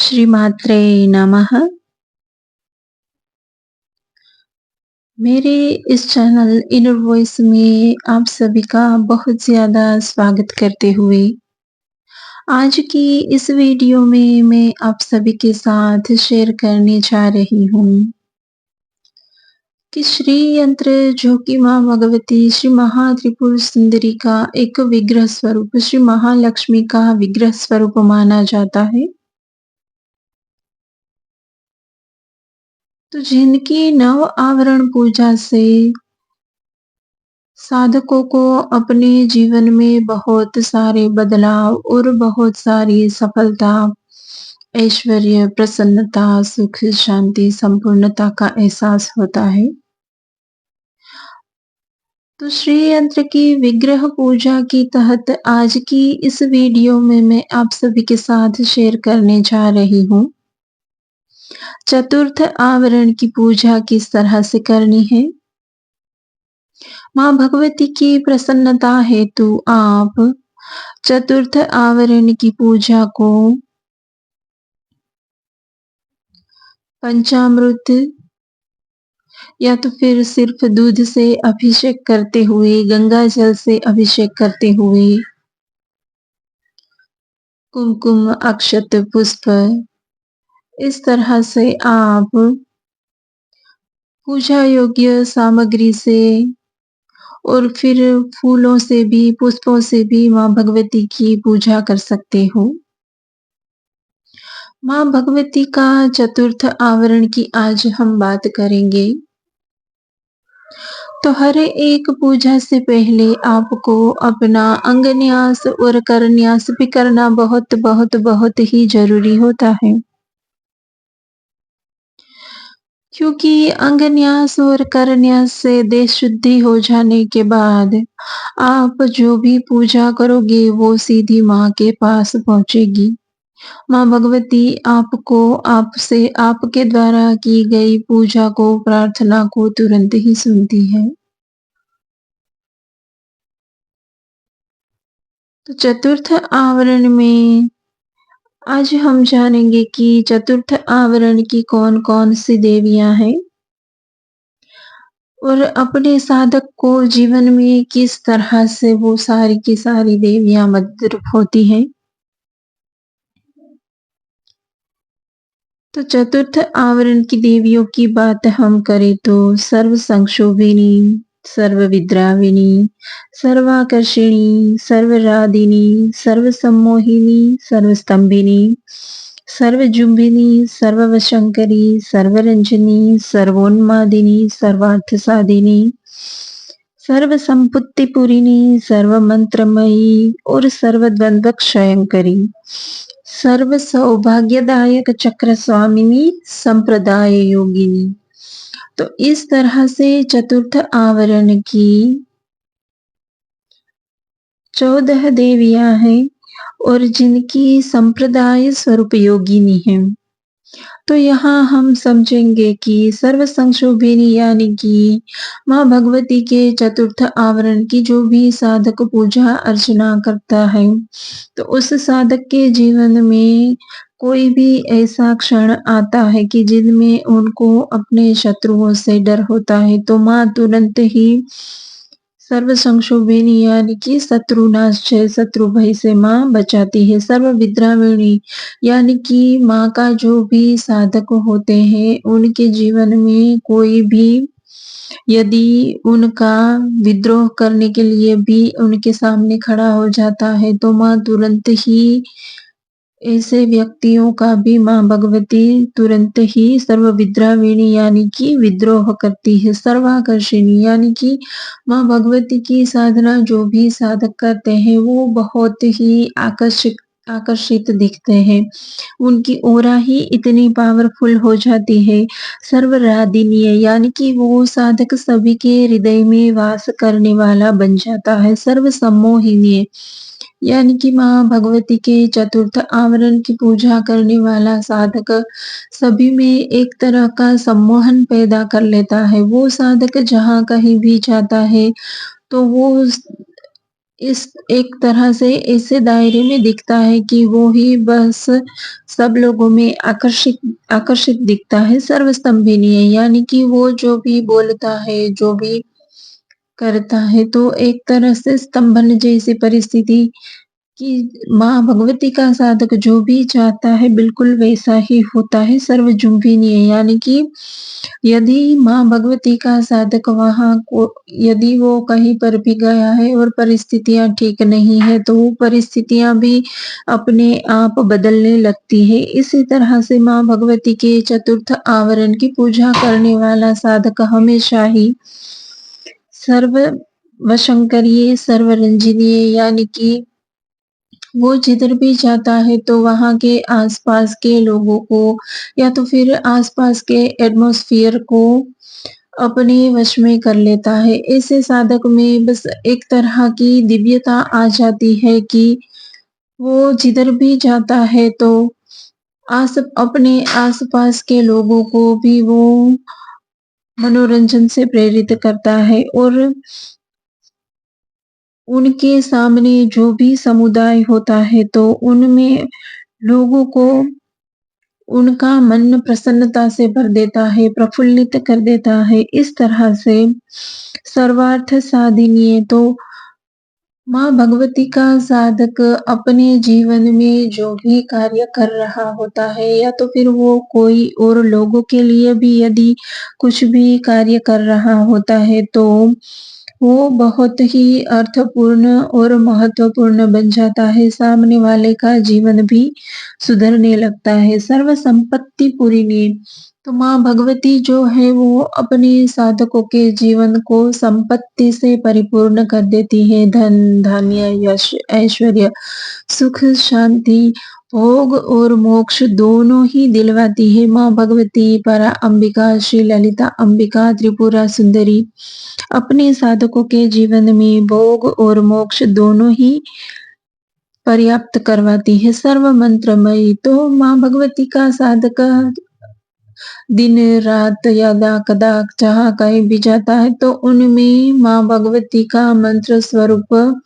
श्री मात्रे नमः। मेरे इस चैनल इनर वॉइस में आप सभी का बहुत ज़्यादा स्वागत करते हुए आज की इस वीडियो में मैं आप सभी के साथ शेयर करने जा रही हूँ कि श्री यंत्र जो कि माँ भगवती श्री महात्रिपुर सुंदरी का एक विग्रह स्वरूप श्री महालक्ष्मी का विग्रह स्वरूप माना जाता है। तो जिनकी नव आवरण पूजा से साधकों को अपने जीवन में बहुत सारे बदलाव और बहुत सारी सफलता, ऐश्वर्य, प्रसन्नता, सुख, शांति, संपूर्णता का एहसास होता है। तो श्री यंत्र की विग्रह पूजा के तहत आज की इस वीडियो में मैं आप सभी के साथ शेयर करने जा रही हूँ चतुर्थ आवरण की पूजा किस तरह से करनी है। माँ भगवती की प्रसन्नता हेतु आप चतुर्थ आवरण की पूजा को पंचामृत या तो फिर सिर्फ दूध से अभिषेक करते हुए, गंगा जल से अभिषेक करते हुए, कुमकुम, अक्षत, पुष्प इस तरह से आप पूजा योग्य सामग्री से और फिर फूलों से भी, पुष्पों से भी माँ भगवती की पूजा कर सकते हो। माँ भगवती का चतुर्थ आवरण की आज हम बात करेंगे। तो हर एक पूजा से पहले आपको अपना अंगन्यास और करन्यास भी करना बहुत बहुत बहुत ही जरूरी होता है, क्योंकि अंगन्यास और करन्यास से देह शुद्धि हो जाने के बाद आप जो भी पूजा करोगे वो सीधी माँ के पास पहुंचेगी। माँ भगवती आपको आपसे आपके द्वारा की गई पूजा को, प्रार्थना को तुरंत ही सुनती है। तो चतुर्थ आवरण में आज हम जानेंगे कि चतुर्थ आवरण की कौन कौन सी देवियां हैं और अपने साधक को जीवन में किस तरह से वो सारी की सारी देवियां मदद होती हैं। तो चतुर्थ आवरण की देवियों की बात हम करें तो सर्व संक्षोभिनी, सर्वविद्राविणी, सर्वाकर्षिणी, सर्वरादिनी, सर्वसम्मोहिनी, सर्वस्तंभिनी, सर्वजुम्बिनी, सर्ववशंकरी, सर्वरंजनी, सर्वोन्मादिनी, सर्वार्थसाधिनी, सर्वसंपत्तिपूरिणी, सर्वमंत्रमयी और सर्वद्वंद्व क्षयंकरी, सर्व सौभाग्यदायक चक्र स्वामिनी, संप्रदाय योगिनी। तो इस तरह से चतुर्थ आवरण की 14 देवियां हैं और जिनकी संप्रदाय स्वरूप योगिनी है। तो यहाँ हम समझेंगे कि सर्व संक्षोभिनी यानी कि माँ भगवती के चतुर्थ आवरण की जो भी साधक पूजा अर्चना करता है तो उस साधक के जीवन में कोई भी ऐसा क्षण आता है कि जिनमें उनको अपने शत्रुओं से डर होता है तो माँ तुरंत ही सर्व संक्षोभिनी यानी कि शत्रुनाश शत्रु भय से माँ बचाती है। सर्व विद्राविणी यानी कि माँ का जो भी साधक होते हैं उनके जीवन में कोई भी यदि उनका विद्रोह करने के लिए भी उनके सामने खड़ा हो जाता है तो माँ तुरंत ही ऐसे व्यक्तियों का भी माँ भगवती तुरंत ही सर्व विद्राविणी यानी कि विद्रोह करती है। सर्वाकर्षिणी यानी कि माँ भगवती की साधना जो भी साधक करते हैं वो बहुत ही आकर्षित दिखते हैं, उनकी ओरा ही इतनी पावरफुल हो जाती है। सर्वरादिनीय यानी कि वो साधक सभी के हृदय में वास करने वाला बन जाता है। सर्व सम्मोहिनीय यानी कि माँ भगवती के चतुर्थ आवरण की पूजा करने वाला साधक सभी में एक तरह का सम्मोहन पैदा कर लेता है। वो साधक जहाँ कहीं भी जाता है तो वो इस एक तरह से ऐसे दायरे में दिखता है कि वो ही बस सब लोगों में आकर्षित आकर्षित दिखता है, सर्वस्तंभिनीय यानी कि वो जो भी बोलता है, जो भी करता है, तो एक तरह से स्तंभन जैसी परिस्थिति कि माँ भगवती का साधक जो भी चाहता है बिल्कुल वैसा ही होता है, सर्वजुम्बिनीय यानी कि यदि माँ भगवती का साधक वहाँ को यदि वो कहीं पर भी गया है और परिस्थितियाँ ठीक नहीं है, तो वो परिस्थितियाँ भी अपने आप बदलने लगती है। इसी तरह से माँ भगवती के चतुर्थ आवरण की पूजा करने वाला साधक हमेशा ही सर्ववशंकरीय, सर्वरंजनीय यानी कि वो जिधर भी जाता है तो वहाँ के आस-पास के लोगों को या तो फिर आस-पास के एटमॉस्फियर को अपने वश में कर लेता है। ऐसे साधक में बस एक तरह की दिव्यता आ जाती है कि वो जिधर भी जाता है तो अपने आस-पास के लोगों को भी वो मनोरंजन से प्रेरित करता है और उनके सामने जो भी समुदाय होता है तो उनमें लोगों को उनका मन प्रसन्नता से भर देता है, प्रफुल्लित कर देता है। इस तरह से सर्वार्थ साधिनीय तो माँ भगवती का साधक अपने जीवन में जो भी कार्य कर रहा होता है या तो फिर वो कोई और लोगों के लिए भी यदि कुछ भी कार्य कर रहा होता है तो वो बहुत ही अर्थपूर्ण और महत्वपूर्ण बन जाता है। सामने वाले का जीवन भी सुधरने लगता है। सर्व संपत्ति पूरिणी तो माँ भगवती जो है वो अपने साधकों के जीवन को संपत्ति से परिपूर्ण कर देती है। धन, धान्य, यश, ऐश्वर्य, सुख, शांति, भोग और मोक्ष दोनों ही दिलवाती है। माँ भगवती, परा अंबिका, श्री ललिता अंबिका, त्रिपुरा सुंदरी अपने साधकों के जीवन में भोग और मोक्ष दोनों ही पर्याप्त करवाती है। सर्व मंत्रमयी तो माँ भगवती का साधक दिन रात यदा कदा जहाँ कहीं भी जाता है तो उनमें माँ भगवती का मंत्र स्वरूप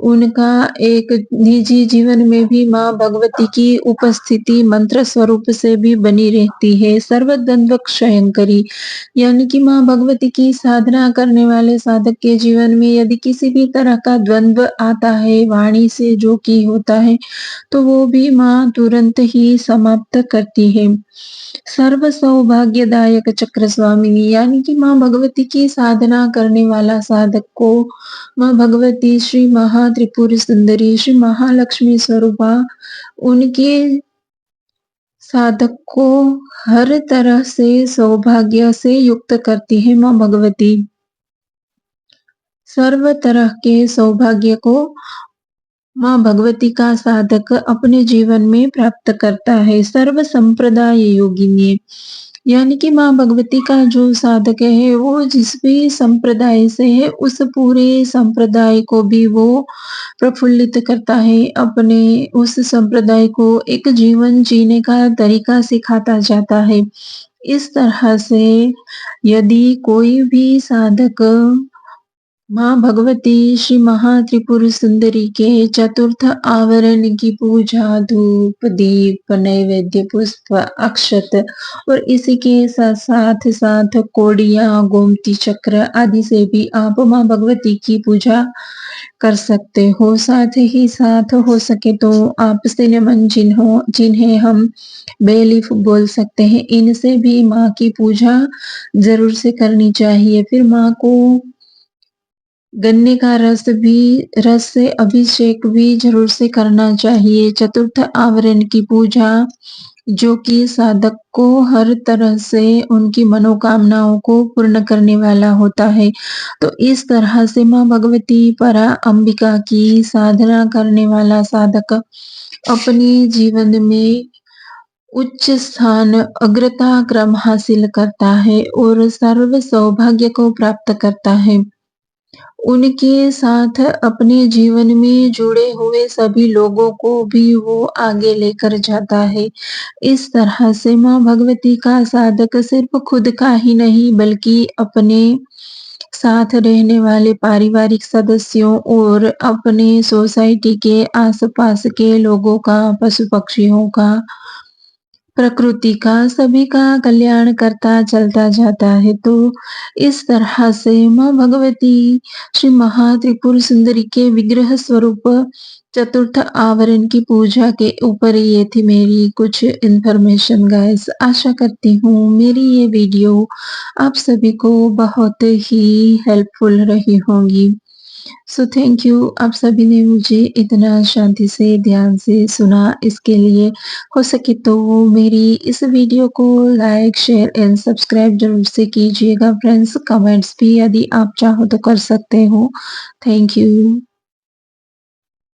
उनका एक निजी जीवन में भी माँ भगवती की उपस्थिति मंत्र स्वरूप से भी बनी रहती है। सर्वद्वंद्व क्षयंकरी यानी कि माँ भगवती की साधना करने वाले साधक के जीवन में यदि किसी भी तरह का द्वंद्व आता है वाणी से जो कि होता है तो वो भी माँ तुरंत ही समाप्त करती है। सर्व सौभाग्यदायक चक्र स्वामिनी यानी कि माँ भगवती की साधना करने वाला साधक को माँ भगवती श्री महात्रिपुर सुंदरी श्री महालक्ष्मी स्वरूपा उनके साधक को हर तरह से सौभाग्य से युक्त करती है। माँ भगवती सर्व तरह के सौभाग्य को माँ भगवती का साधक अपने जीवन में प्राप्त करता है। सर्व संप्रदाय योगिनी यानी कि माँ भगवती का जो साधक है वो जिस भी संप्रदाय से है उस पूरे संप्रदाय को भी वो प्रफुल्लित करता है। अपने उस संप्रदाय को एक जीवन जीने का तरीका सिखाता जाता है। इस तरह से यदि कोई भी साधक माँ भगवती श्री महात्रिपुर सुंदरी के चतुर्थ आवरण की पूजा धूप दीप नैवेद्य पुष्प अक्षत और इसी के साथ साथ कोड़ियाँ गोमती चक्र आदि से भी आप माँ भगवती की पूजा कर सकते हो। साथ ही साथ हो सके तो आप सिनेमन जिन्हें हम बेलीफ बोल सकते हैं इनसे भी माँ की पूजा जरूर से करनी चाहिए। फिर माँ को गन्ने का रस से अभिषेक भी ज़रूर से करना चाहिए। चतुर्थ आवरण की पूजा जो कि साधक को हर तरह से उनकी मनोकामनाओं को पूर्ण करने वाला होता है। तो इस तरह से माँ भगवती परा अंबिका की साधना करने वाला साधक अपने जीवन में उच्च स्थान अग्रता क्रम हासिल करता है और सर्व सौभाग्य को प्राप्त करता है। उनके साथ अपने जीवन में जुड़े हुए सभी लोगों को भी वो आगे लेकर जाता है। इस तरह से माँ भगवती का साधक सिर्फ खुद का ही नहीं बल्कि अपने साथ रहने वाले पारिवारिक सदस्यों और अपने सोसाइटी के आस-पास के लोगों का, पशु-पक्षियों का, प्रकृति का, सभी का कल्याण करता चलता जाता है। तो इस तरह से माँ भगवती श्री महात्रिपुर सुंदरी के विग्रह स्वरूप चतुर्थ आवरण की पूजा के ऊपर ये थी मेरी कुछ इन्फॉर्मेशन गाइस। आशा करती हूँ मेरी ये वीडियो आप सभी को बहुत ही हेल्पफुल रही होंगी। सो थैंक यू, आप सभी ने मुझे इतना शांति से, ध्यान से सुना, इसके लिए हो सके तो मेरी इस वीडियो को लाइक, शेयर एंड सब्सक्राइब ज़रूर से कीजिएगा फ्रेंड्स। कमेंट्स भी यदि आप चाहो तो कर सकते हो। Thank you.